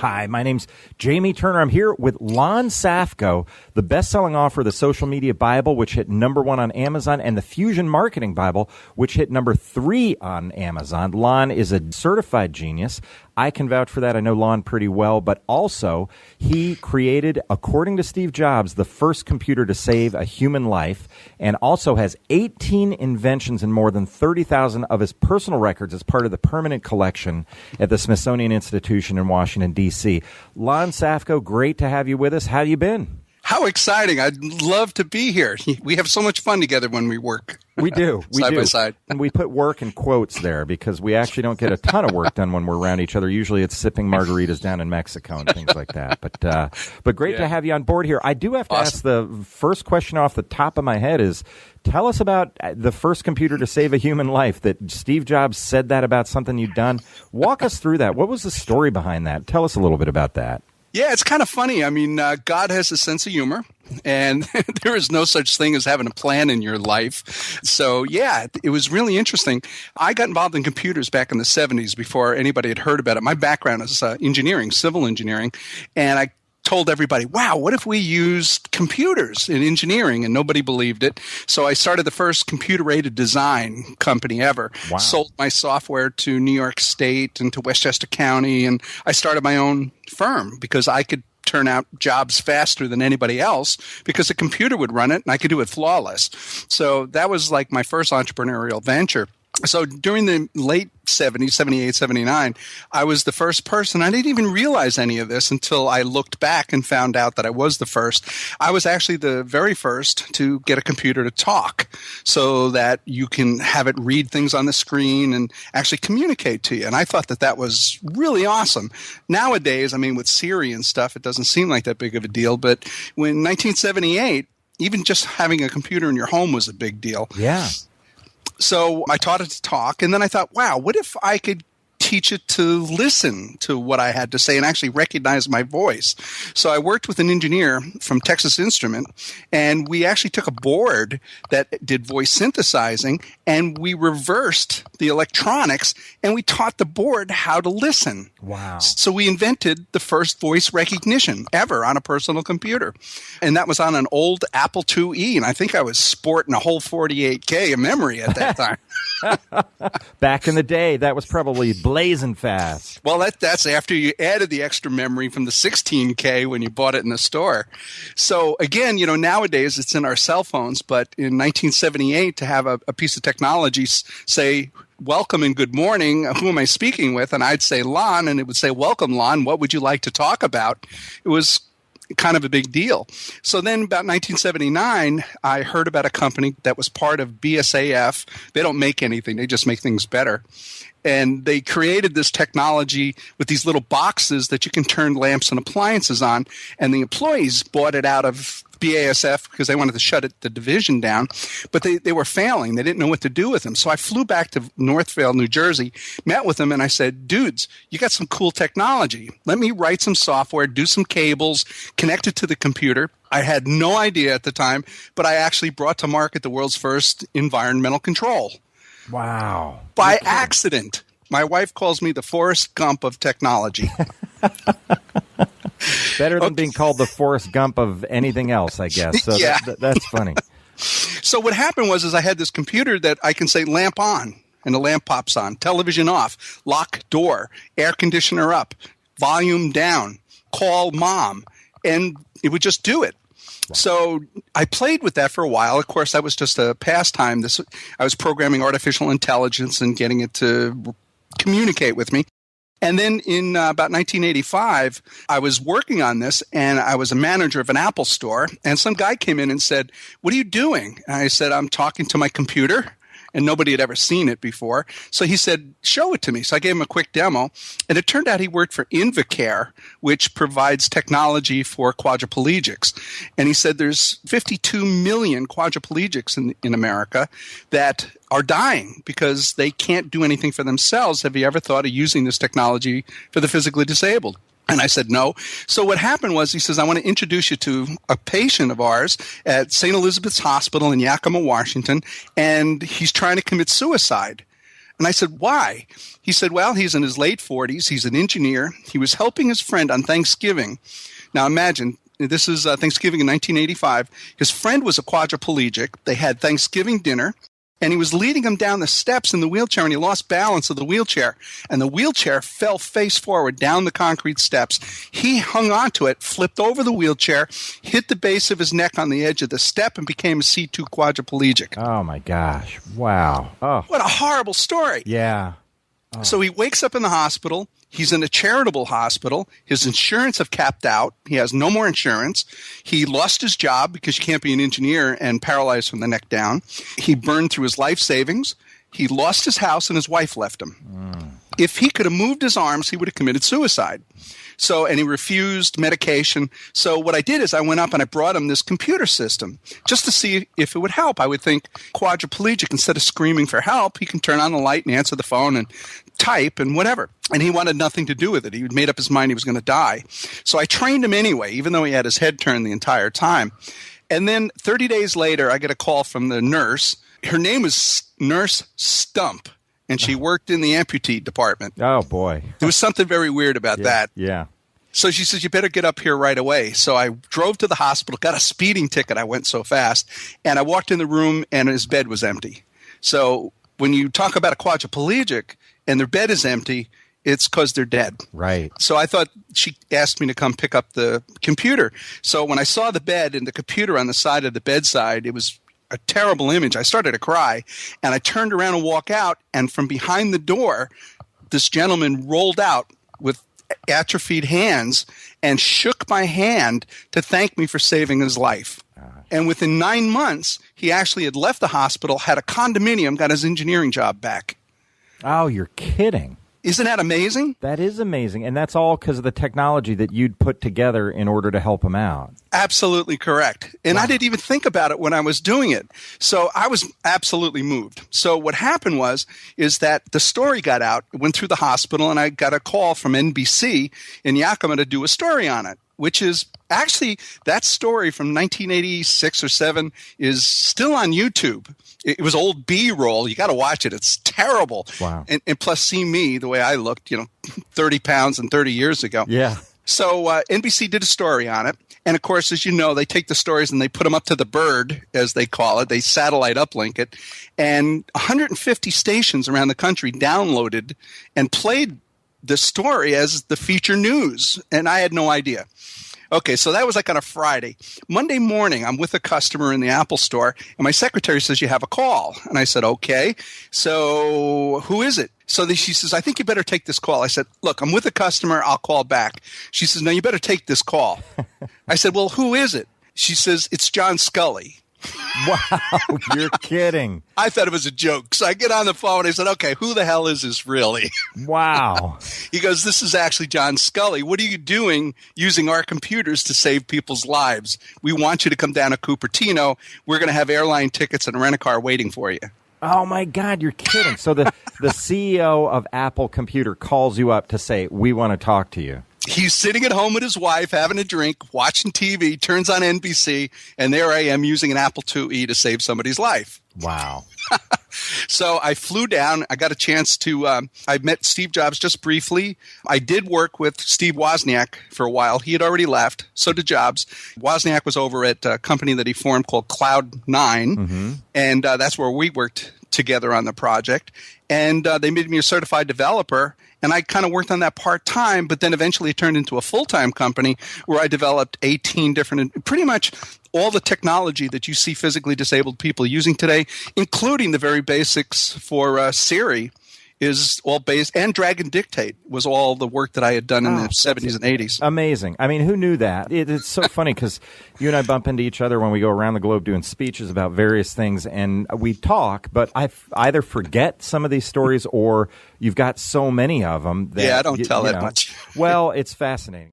Hi, my name's Jamie Turner. I'm here with Lon Safko, the best-selling author of the Social Media Bible, which hit #1 on Amazon, and the Fusion Marketing Bible, which hit #3 on Amazon. Lon is a certified genius. I can vouch for that. I know Lon pretty well, but also he created, according to Steve Jobs, the first computer to save a human life, and also has 18 inventions and more than 30,000 of his personal records as part of the permanent collection at the Smithsonian Institution in Washington, D.C. Lon Safko, great to have you with us. How have you been? How exciting. I'd love to be here. We have so much fun together when we work. We do. Side by side. And we put work in quotes there because we actually don't get a ton of work done when we're around each other. Usually it's sipping margaritas down in Mexico and things like that. But great to have you on board here. I do have to ask the first question off the top of my head is, tell us about the first computer to save a human life, that Steve Jobs said that about something you'd done. Walk us through that. What was the story behind that? Tell us a little bit about that. Yeah, it's kind of funny. I mean, God has a sense of humor, and there is no such thing as having a plan in your life. So, yeah, it was really interesting. I got involved in computers back in the 70s before anybody had heard about it. My background is engineering, civil engineering, and I told everybody, wow, what if we used computers in engineering? And nobody believed it. So I started the first computer-aided design company ever. Wow. Sold my software to New York State and to Westchester County. And I started my own firm because I could turn out jobs faster than anybody else because a computer would run it and I could do it flawless. So that was like my first entrepreneurial venture. So during the late 70s, 78, 79, I was the first person. I didn't even realize any of this until I looked back and found out that I was the first. I was actually the very first to get a computer to talk so that you can have it read things on the screen and actually communicate to you. And I thought that that was really awesome. Nowadays, I mean, with Siri and stuff, it doesn't seem like that big of a deal. But when 1978, even just having a computer in your home was a big deal. Yeah. So I taught it to talk, and then I thought, wow, what if I could teach it to listen to what I had to say and actually recognize my voice? So I worked with an engineer from Texas Instrument, and we actually took a board that did voice synthesizing, and we reversed the electronics, and we taught the board how to listen. Wow. So we invented the first voice recognition ever on a personal computer. And that was on an old Apple IIe, and I think I was sporting a whole 48K of memory at that time. Back in the day, that was probably blazing fast. Well, that's after you added the extra memory from the 16K when you bought it in the store. So again, nowadays it's in our cell phones, but in 1978 to have a piece of technology say, welcome and good morning, who am I speaking with? And I'd say Lon, and it would say, welcome, Lon, what would you like to talk about? It was kind of a big deal. So then about 1979, I heard about a company that was part of BSAF. They don't make anything. They just make things better. And they created this technology with these little boxes that you can turn lamps and appliances on. And the employees bought it out of BASF because they wanted to shut the division down. But they were failing. They didn't know what to do with them. So I flew back to Northvale, New Jersey, met with them, and I said, dudes, you got some cool technology. Let me write some software, do some cables, connect it to the computer. I had no idea at the time, but I actually brought to market the world's first environmental control. Wow. By accident. My wife calls me the Forrest Gump of technology. Better than being called the Forrest Gump of anything else, I guess. So yeah. That's funny. So what happened was I had this computer that I can say lamp on, and the lamp pops on, television off, lock door, air conditioner up, volume down, call mom, and it would just do it. So I played with that for a while. Of course, that was just a pastime. I was programming artificial intelligence and getting it to communicate with me. And then in about 1985, I was working on this, and I was a manager of an Apple store. And some guy came in and said, "What are you doing?" And I said, "I'm talking to my computer." And nobody had ever seen it before. So he said, show it to me. So I gave him a quick demo. And it turned out he worked for Invacare, which provides technology for quadriplegics. And he said there's 52 million quadriplegics in America that are dying because they can't do anything for themselves. Have you ever thought of using this technology for the physically disabled? And I said, no. So what happened was, he says, I want to introduce you to a patient of ours at St. Elizabeth's Hospital in Yakima, Washington, and he's trying to commit suicide. And I said, why? He said, well, he's in his late 40s. He's an engineer. He was helping his friend on Thanksgiving. Now imagine, this is Thanksgiving in 1985. His friend was a quadriplegic. They had Thanksgiving dinner, and he was leading him down the steps in the wheelchair, and he lost balance of the wheelchair. And the wheelchair fell face forward down the concrete steps. He hung onto it, flipped over the wheelchair, hit the base of his neck on the edge of the step, and became a C2 quadriplegic. Oh, my gosh. Wow. Oh. What a horrible story. Yeah. Oh. So he wakes up in the hospital. He's in a charitable hospital. His insurance have capped out. He has no more insurance. He lost his job because you can't be an engineer and paralyzed from the neck down. He burned through his life savings. He lost his house and his wife left him. If he could have moved his arms, he would have committed suicide. And he refused medication. So what I did is I went up and I brought him this computer system just to see if it would help. I would think quadriplegic, instead of screaming for help, he can turn on the light and answer the phone and type and whatever. And he wanted nothing to do with it. He had made up his mind he was going to die. So I trained him anyway, even though he had his head turned the entire time. And then 30 days later, I get a call from the nurse. Her name was Nurse Stump. And she worked in the amputee department. Oh, boy. There was something very weird about that. Yeah. So she says, you better get up here right away. So I drove to the hospital, got a speeding ticket. I went so fast. And I walked in the room, and his bed was empty. So when you talk about a quadriplegic and their bed is empty, it's because they're dead. Right. So I thought she asked me to come pick up the computer. So when I saw the bed and the computer on the side of the bedside, it was a terrible image. I started to cry, and I turned around and walked out, and from behind the door, this gentleman rolled out with atrophied hands and shook my hand to thank me for saving his life. And within 9 months, he actually had left the hospital, had a condominium, got his engineering job back. Oh, you're kidding. Isn't that amazing? That is amazing. And that's all because of the technology that you'd put together in order to help him out. Absolutely correct. And wow. I didn't even think about it when I was doing it. So I was absolutely moved. So what happened is that the story got out, went through the hospital, and I got a call from NBC in Yakima to do a story on it, which is actually that story from 1986 or 7 is still on YouTube. It was old B-roll. You got to watch it. It's terrible. Wow. And plus see me, the way I looked, 30 pounds and 30 years ago. Yeah. So NBC did a story on it. And, of course, as you know, they take the stories and they put them up to the bird, as they call it. They satellite uplink it. And 150 stations around the country downloaded and played the story as the feature news. And I had no idea. Okay, so that was like on a Friday. Monday morning, I'm with a customer in the Apple store, and my secretary says, you have a call. And I said, okay. So who is it? So she says, I think you better take this call. I said, look, I'm with a customer. I'll call back. She says, no, you better take this call. I said, well, who is it? She says, it's John Scully. Wow, you're kidding. I thought it was a joke. So I get on the phone and I said, okay, who the hell is this really? Wow. He goes, this is actually John Scully. What are you doing using our computers to save people's lives? We want you to come down to Cupertino. We're going to have airline tickets and a rent-a-car waiting for you. Oh, my God, you're kidding. So the CEO of Apple Computer calls you up to say, we want to talk to you. He's sitting at home with his wife, having a drink, watching TV, turns on NBC, and there I am using an Apple IIe to save somebody's life. Wow. So I flew down. I got a chance to I met Steve Jobs just briefly. I did work with Steve Wozniak for a while. He had already left. So did Jobs. Wozniak was over at a company that he formed called Cloud9, and that's where we worked together on the project. And they made me a certified developer. And I kind of worked on that part-time, but then eventually it turned into a full-time company where I developed 18 different, pretty much all the technology that you see physically disabled people using today, including the very basics for Siri, is all based, and Drag and Dictate was all the work that I had done in the 70s and 80s. Amazing. I mean, who knew that? It's so funny because you and I bump into each other when we go around the globe doing speeches about various things, and we talk, but I either forget some of these stories or you've got so many of them. That yeah, I don't tell that much. Well, it's fascinating.